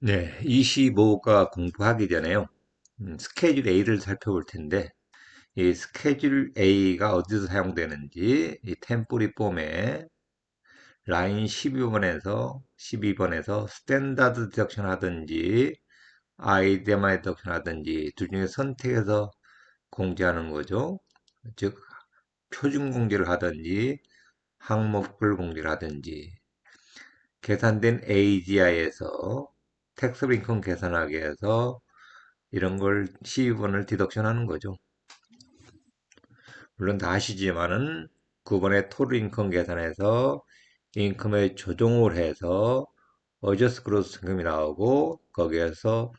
네, 25가 공부하기 전에요. 스케줄 A를 살펴볼 텐데, 이 스케줄 A가 어디서 사용되는지, 이 템포리 폼에 라인 12번에서 스탠다드 디덕션 하든지, 아이디어마이 디덕션 하든지, 둘 중에 선택해서 공제하는 거죠. 즉, 표준 공제를 하든지, 항목별 공제를 하든지, 계산된 AGI에서 텍스트 인컴 계산하기 위해서 이런 걸 12번을 디덕션 하는 거죠. 물론 다 아시지만은 9번의 토tal 인컴 계산에서 인컴에 조정을 해서 어저스 그로스 임금이 나오고 거기에서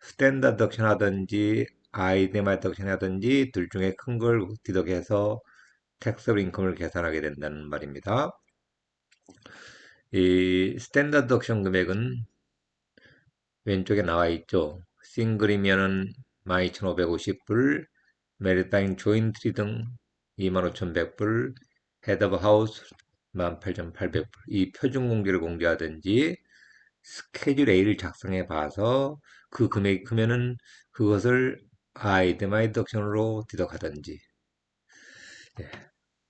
스탠다드 덕션 하든지 아이디마 덕션 하든지 둘 중에 큰 걸 디덕해서 텍스트 인컴을 계산하게 된다는 말입니다. 이 스탠다드 덕션 금액은 왼쪽에 나와 있죠. 싱글이면은 12,550불, 메리타임 조인트리 등 25,100불, 헤드 오브 하우스 18,800불. 이 표준 공제를 공제하든지 스케줄 A를 작성해 봐서 그 금액이 크면은 그것을 아이드마이 덕션으로 디덕하든지. 예,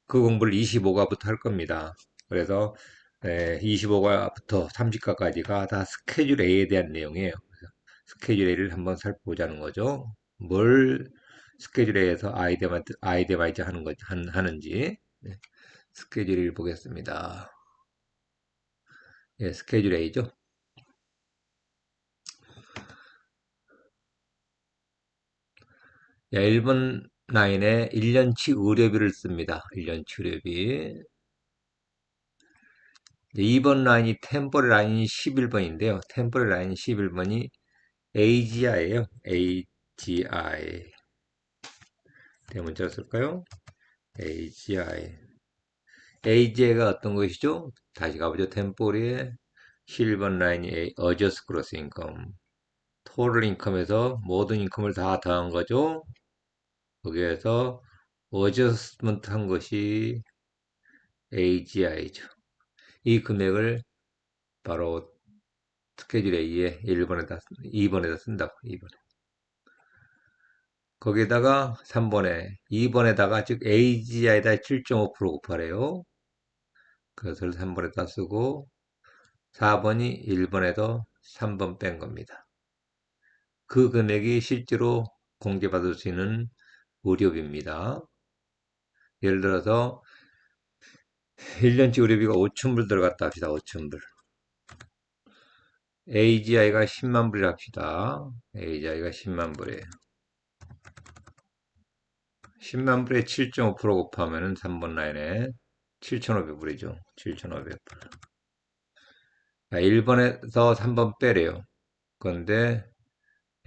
그 공부를 25가부터 할 겁니다. 그래서 25가부터 30가까지가 다 스케줄 A에 대한 내용이에요. 스케줄 A를 한번 살펴보자는 거죠. 뭘 스케줄 A에서 아이디어마이즈 하는지. 네, 스케줄 A를 보겠습니다. 예, 스케줄 A죠. 예, 1번 라인에 1년치 의료비를 씁니다. 1년치 의료비. 2번 라인이 템포리 라인이 11번인데요. 템포리 라인 11번이 AGI예요. AGI. 대문자로 쓸까요? AGI. AGI가 어떤 것이죠? 다시 가보죠. 템포리의 11번 라인이 어저스 그로스 인컴. 토tal 인컴에서 모든 인컴을 다 더한 거죠. 거기에서 어저스먼트 한 것이 AGI죠. 이 금액을 바로 스케줄 A에 1번에다, 2번에다 쓴다고, 2번에. 거기에다가 3번에, 2번에다가, 즉, AGI에다 7.5% 곱하래요. 그것을 3번에다 쓰고, 4번이 1번에서 3번 뺀 겁니다. 그 금액이 실제로 공제받을 수 있는 의료비입니다. 예를 들어서 1년치 의료비가 5천불 들어갔다 합시다. 5천불. AGI가 10만 불이라 합시다. AGI가 10만 불이에요. 10만 불에 7.5% 곱하면은 3번 라인에 7,500불이죠. 7,500불. 1번에서 3번 빼래요. 그런데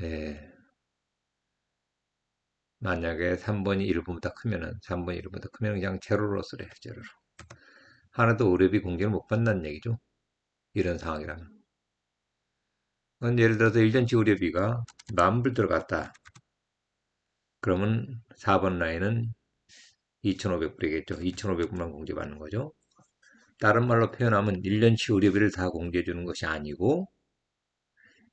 예, 만약에 3번이 1번보다 크면은 3번이 1번보다 크면 그냥 제로로 쓰래요. 제로로. 하나도 의료비 공제를 못 받는다는 얘기죠. 이런 상황이라면. 예를 들어서 1년치 의료비가 만 불 들어갔다. 그러면 4번 라인은 2,500불이겠죠. 2,500불만 공제받는 거죠. 다른 말로 표현하면 1년치 의료비를 다 공제해 주는 것이 아니고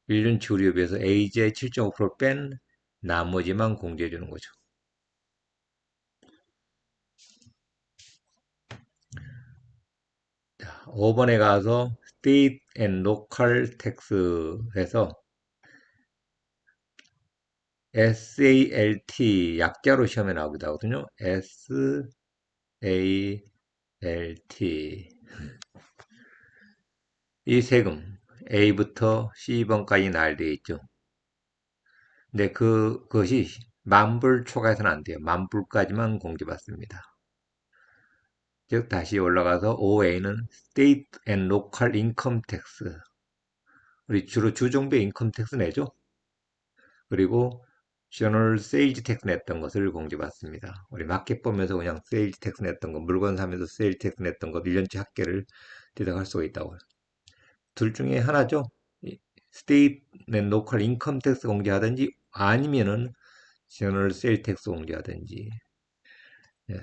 1년치 의료비에서 AGI 7.5%뺀 나머지만 공제해 주는 거죠. 5번에 가서 State and Local Tax 해서 SALT 약자로 시험에 나오기도 하거든요. SALT 이 세금 A부터 C번까지 나열되어 있죠. 근데 그것이 만불 초과해서는 안 돼요. 만불까지만 공제받습니다. 즉 다시 올라가서 OA는 State and Local Income Tax 우리 주로 주정부의 인컴 텍스 내죠. 그리고 General Sales Tax 냈던 것을 공제받습니다. 우리 마켓 보면서 그냥 Sales Tax 냈던 거, 물건 사면서 Sales Tax 냈던 거 1년치 합계를 대답할 수가 있다고요. 둘 중에 하나죠. State and Local Income Tax 공제하든지 아니면은 General Sales Tax 공제하든지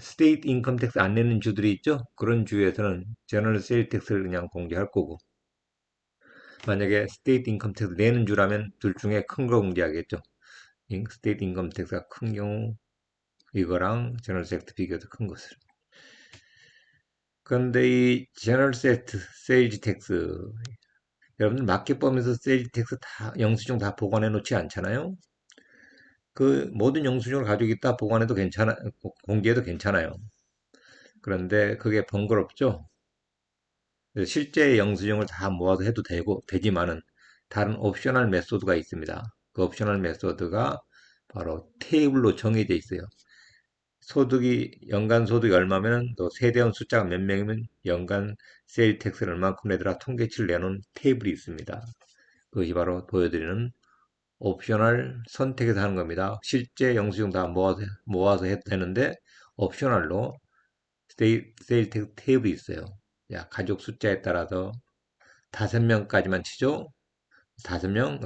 스테이트 인컴 텍스 안 내는 주들이 있죠. 그런 주에서는 General Sales Tax를 그냥 공제할 거고 만약에 스테이트 인컴 텍스 내는 주라면 둘 중에 큰 거 공제하겠죠. 스테이트 인컴 텍스가 큰 경우 이거랑 제너럴 셀렉트 비교도 큰 것을. 그런데 이 제너럴 셀렉트 세일즈 텍스 여러분들 마켓범에서 세일즈 텍스 다 영수증 다 보관해 놓지 않잖아요. 그 모든 영수증을 가지고 있다 보관해도 괜찮아 공개해도 괜찮아요. 그런데 그게 번거롭죠. 그래서 실제 영수증을 다 모아서 해도 되지만은 다른 옵셔널 메소드가 있습니다. 그 옵셔널 메소드가 바로 테이블로 정해져 있어요. 연간 소득이 얼마면 또 세대원 숫자가 몇 명이면 연간 세일 텍스를 얼만큼 내더라 통계치를 내놓은 테이블이 있습니다. 그것이 바로 보여드리는 옵셔널 선택에서 하는 겁니다. 실제 영수증 다 모아서 해도 되는데 옵셔널로 세일 텍스 테이블이 있어요. 야, 가족 숫자에 따라서 5명까지만 치죠. 다섯 명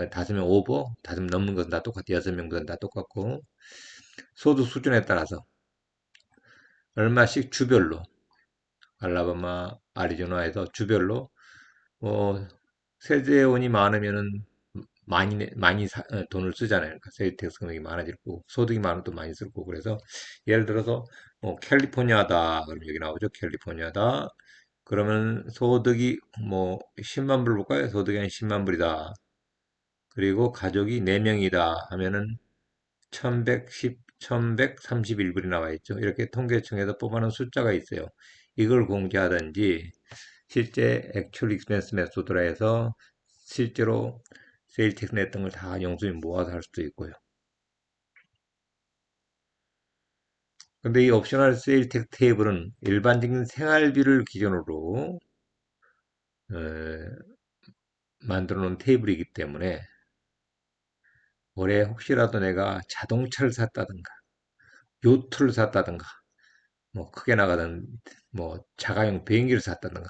오버, 5명 넘는 것은 다 똑같고, 6명보다는 다 똑같고, 소득 수준에 따라서 얼마씩 주별로, 알라바마, 아리조나에서 주별로, 뭐, 세대원이 많으면은 돈을 쓰잖아요. 그러니까 세일 텍스 금액이 많아질 거고, 소득이 많아도 많이 쓸 거고, 그래서 예를 들어서, 캘리포니아다. 그럼 여기 나오죠. 캘리포니아다. 그러면 소득이 뭐 10만 불 볼까요? 소득이 한 10만 불이다. 그리고 가족이 4명이다 하면은 1110, 1131불이 나와 있죠. 이렇게 통계청에서 뽑아놓은 숫자가 있어요. 이걸 공개하든지 실제 액츄얼 익스펜스 메소드라 해서 실제로 세일 텍스 냈던 걸 다 영수증 모아서 할 수도 있고요. 근데 이 옵셔널 세일 텍스 테이블은 일반적인 생활비를 기준으로 어, 만들어 놓은 테이블이기 때문에 올해 혹시라도 내가 자동차를 샀다든가 요트를 샀다든가 뭐 크게 나가던 뭐 자가용 비행기를 샀다든가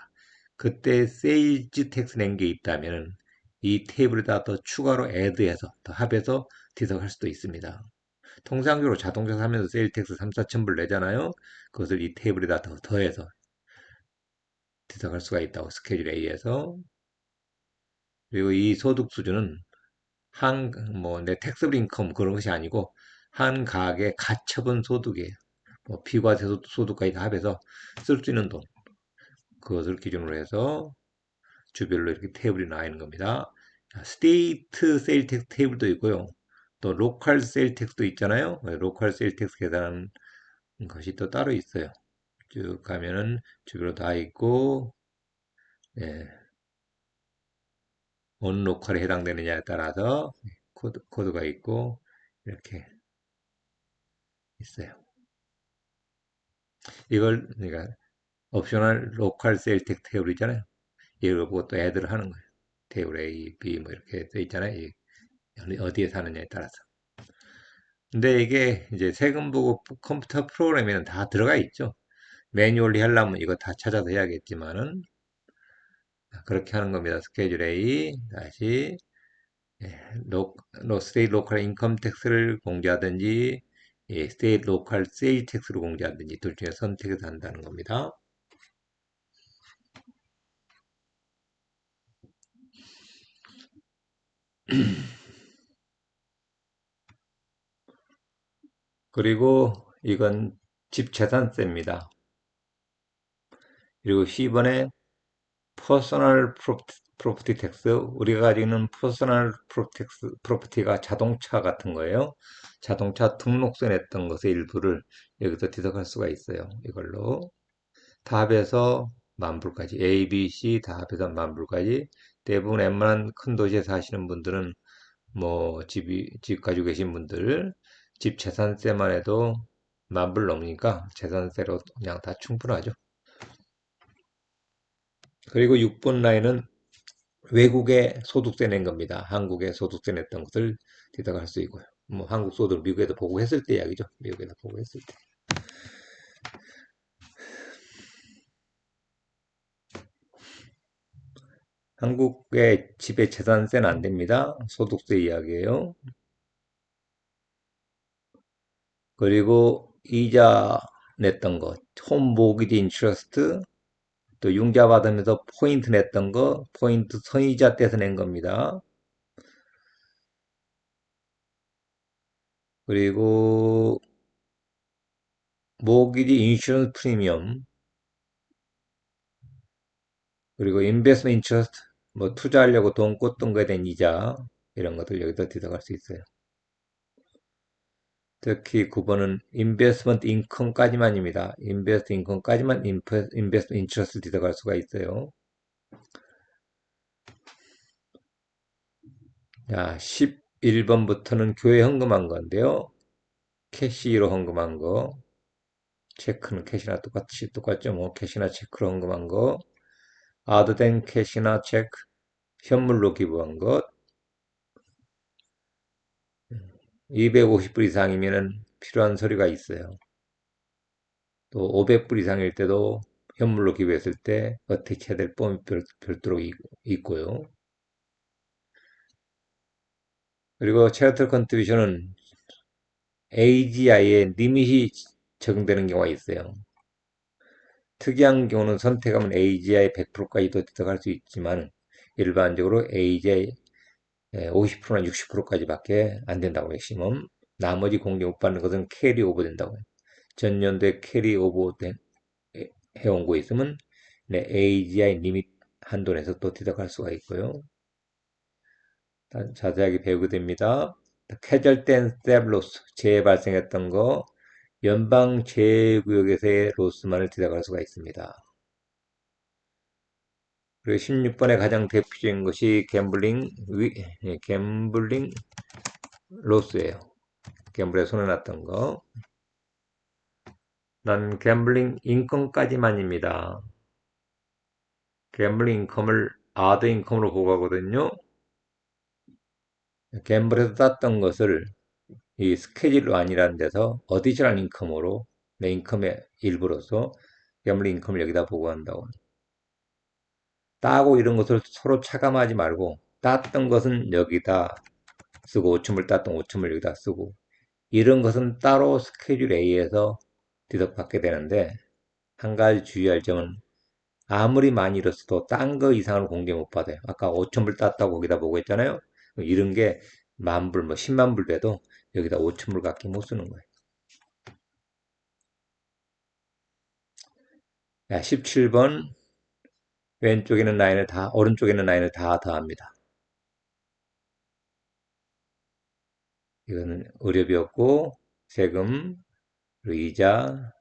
그때 세일즈 텍스 낸 게 있다면은 이 테이블에다 더 추가로 애드해서 더 합해서 디덕할 수도 있습니다. 통상적으로 자동차 사면서 세일 텍스 3, 4천 불 내잖아요. 그것을 이 테이블에다 더 더해서 디덕할 수가 있다고 스케줄 A에서. 그리고 이 소득 수준은 내 텍스블 인컴 그런 것이 아니고 한 가게 가처분 소득이에요. 뭐 비과세 소득까지 다 합해서 쓸 수 있는 돈 그것을 기준으로 해서 주별로 이렇게 테이블이 나와 있는 겁니다. 스테이트 세일 텍스 테이블도 있고요. 또 로컬 세일 텍스도 있잖아요. 로컬 세일 텍스 계산하는 것이 또 따로 있어요. 쭉 가면은 주별로 다 있고 예, 어느 로컬에 해당되느냐에 따라서 코드가 있고 이렇게 있어요. 이걸 그러니까 옵셔널 로컬 세일 텍스 테이블이잖아요. 이걸 보고 또 애들 하는 거예요. 테이블 A, B 뭐 이렇게 돼 있잖아요. 어디에 사느냐에 따라서. 근데 이게 이제 세금 보고 컴퓨터 프로그램에는 다 들어가 있죠. 매뉴얼리 하려면 이거 다 찾아서 해야겠지만은 그렇게 하는 겁니다. 스케줄 A 다시 스테이트 로컬 인컴 텍스를 공개하든지 스테이트 로컬 세일 텍스를 공개하든지 둘 중에 선택해서 한다는 겁니다. 그리고 이건 집 재산세입니다. 그리고 C번에 퍼스널 프로퍼티 텍스 우리가 가지고 있는 퍼스널 프로퍼티가 자동차 같은 거예요. 자동차 등록세 냈던 것의 일부를 여기서 디덕할 수가 있어요. 이걸로 다 합해서 만불까지 A, B, C 다 합해서 만불까지 대부분 웬만한 큰 도시에 사시는 분들은 뭐 집 가지고 계신 분들 집 재산세만 해도 만불 넘으니까 재산세로 그냥 다 충분하죠. 그리고 6번 라인은 외국에 소득세 낸 겁니다. 한국에 소득세 냈던 것을 디덕할 수 있고요. 뭐 한국 소득을 미국에도 보고했을 때 이야기죠. 미국에도 보고했을 때. 한국의 집에 재산세는 안 됩니다. 소득세 이야기예요. 그리고 이자 냈던 것, 홈 모기지 인트러스트, 또 융자 받으면서 포인트 냈던 거, 포인트 선이자 떼서 낸 겁니다. 그리고 모기지 인슈런스 프리미엄, 그리고 인베스트먼트 인트러스트, 뭐 투자하려고 돈 꽂던 거에 대한 이자, 이런 것들 여기다 들어갈 수 있어요. 특히 9번은 인베스트먼트 인컴까지만입니다. 인베스트 인컴까지만 인베스트 인트러스트 들어갈 수가 있어요. 자, 11번부터는 교회 헌금한 건데요. 캐시로 헌금한 거, 체크는 캐시나 똑같죠. 뭐 캐시나 체크로 헌금한 거, 아드된 캐시나 체크, 현물로 기부한 것, 250불 이상이면 필요한 서류가 있어요. 또 500불 이상일 때도 현물로 기부했을 때 어떻게 해야 될 범위 별도로 있고요. 그리고 채리터 컨트리뷰션은 AGI에 리밋이 적용되는 경우가 있어요. 특이한 경우는 선택하면 AGI 100%까지도 들어갈 수 있지만 일반적으로 AGI 50%나 60%까지밖에 안 된다고 맥시멈. 나머지 공개 못 받는 것은 캐리 오버 된다고 해요. 전년도에 캐리 오버 해온 거 있으면 네, AGI 리밋 한도 내에서 또 디덕할 수가 있고요. 자세하게 배우게 됩니다. 캐절된 스텝로스 재해 발생했던 거 연방 재해구역에서의 로스만을 디덕할 수가 있습니다. 그리고 16번에 가장 대표적인 것이 갬블링 로스예요. 갬블에 손을 놨던 거. 난 갬블링 인컴까지만입니다. 갬블링 인컴을 아드 인컴으로 보고 하거든요. 갬블에서 땄던 것을 이 스케줄로 아니라는 데서 어디셔널 인컴으로 내 인컴의 일부로서 갬블링 인컴을 여기다 보고한다고. 따고 이런 것을 서로 차감하지 말고 땄던 것은 여기다 쓰고 5첨을 땄던 5첨을 여기다 쓰고 이런 것은 따로 스케줄 A에서 디덕받게 되는데 한 가지 주의할 점은 아무리 많이 잃었어도 딴 거 이상을 공개 못 받아요. 아까 5첨을 땄다고 거기다 보고 했잖아요. 이런 게 만불, 뭐 10만 불 돼도 여기다 5첨을 갖게 못 쓰는 거예요. 17번 왼쪽에 있는 라인을 오른쪽에 있는 라인을 다 더합니다. 이거는 의료비였고 세금, 그리고 이자,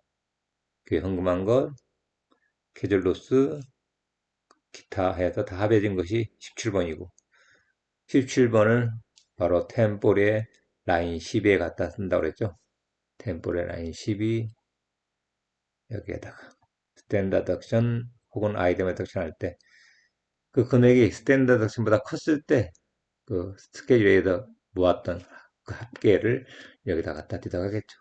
그 현금한 것, 계절로스, 기타 해서 다 합해진 것이 17번이고 17번은 바로 템포의 라인 12에 갖다 쓴다고 그랬죠. 템포의 라인 12 여기에다가 스탠다드 덕션 혹은 아이템 덕션 할 때 그 금액이 스탠다드 덕션보다 컸을 때 그 스케줄에서 모았던 그 합계를 여기다 갖다 뒤져가겠죠.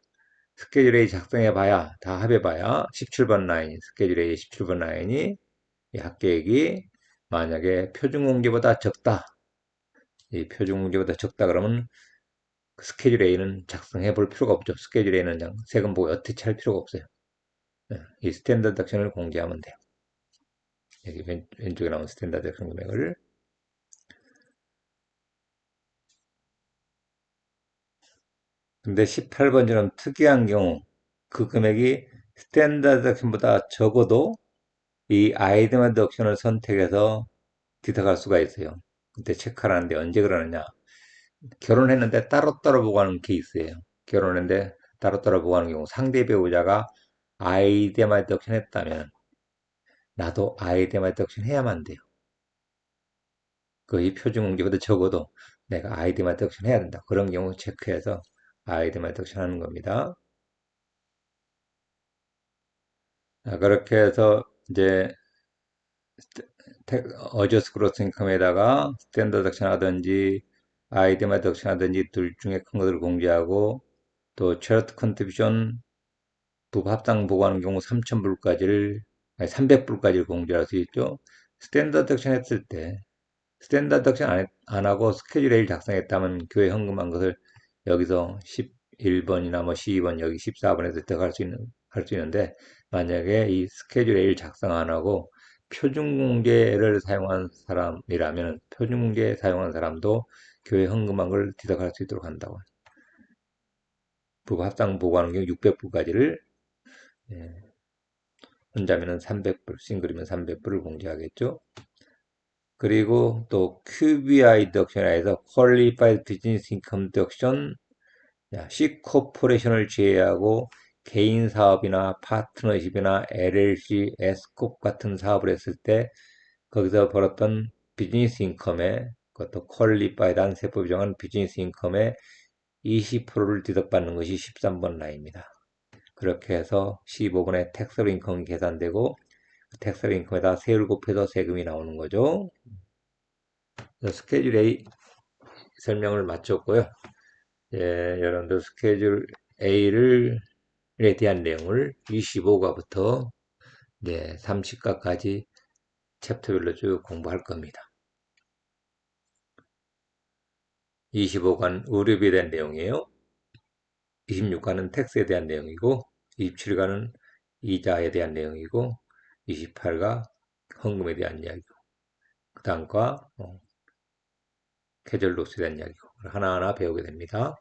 스케줄 A 작성해 봐야 다 합해 봐야 17번 라인 스케줄 A 17번 라인이 이 합계액이 만약에 표준 공제보다 적다. 이 표준 공제보다 적다 그러면 그 스케줄 A는 작성해 볼 필요가 없죠. 스케줄 A는 그냥 세금 보고 어떻게 할 필요가 없어요. 이 스탠다드 덕션을 공제하면 돼요. 여기 왼쪽에 나온 스탠다드 덕션 금액을 근데 18번처럼 특이한 경우 그 금액이 스탠다드 덕션보다 적어도 이 아이드마드 덕션을 선택해서 뒤져갈 수가 있어요. 그때 체크하라는데 언제 그러느냐. 결혼했는데 따로따로 보고하는 케이스예요. 결혼했는데 따로따로 보고하는 경우 상대 배우자가 아이드마드 덕션 했다면 나도 아이드마드 덕션 해야만 돼요. 거의 표준공제보다 적어도 내가 아이드마드 덕션 해야 된다. 그런 경우 체크해서 아이드마드 덕션 하는 겁니다. 그렇게 해서 이제 어저스 그로스 인컴에다가 스탠더드 덕션 하든지 아이디마 덕션 하든지 둘 중에 큰 것을 공개하고 또 체러트 컨트리뷰션 부부 합당 보고하는 경우 3,000불까지를 300불까지를 공개할 수 있죠. 스탠더드 덕션 했을 때 스탠더드 덕션 안 하고 스케줄 A를 작성했다면 교회 헌금한 것을 여기서 11번이나 뭐 12번 여기 14번에서 들어갈 수 있는데 만약에 이 스케줄 A를 작성 안 하고 표준공제를 사용한 사람이라면 표준공제 사용한 사람도 교회 헌금한 걸 디덕할 수 있도록 한다고. 부가 합당 보고하는 경우 600불까지를 혼자면은 300불, 싱글이면 300불을 공제하겠죠. 그리고 또 QBI 덕션에서 Qualified Business Income Deduction, C 코퍼레이션을 제외하고 개인 사업이나 파트너십이나 LLC, Scorp 같은 사업을 했을 때 거기서 벌었던 비즈니스 인컴에 그것도 퀄리파이드한 세법이 정한 비즈니스 인컴의 20%를 디덕받는 것이 13번 라인입니다. 그렇게 해서 15번에 텍스럴 인컴이 계산되고 텍스럴 인컴에다 세율 곱해서 세금이 나오는 거죠. 스케줄 A 설명을 마쳤고요. 여러분들 스케줄 A에 대한 내용을 25가부터 30가까지 챕터별로 쭉 공부할 겁니다. 25간 의료비에 대한 내용이에요. 26간은 텍스에 대한 내용이고 27간은 이자에 대한 내용이고 28가 헌금에 대한 이야기고 그 다음과 계절 로스에 대한 이야기고 하나하나 배우게 됩니다.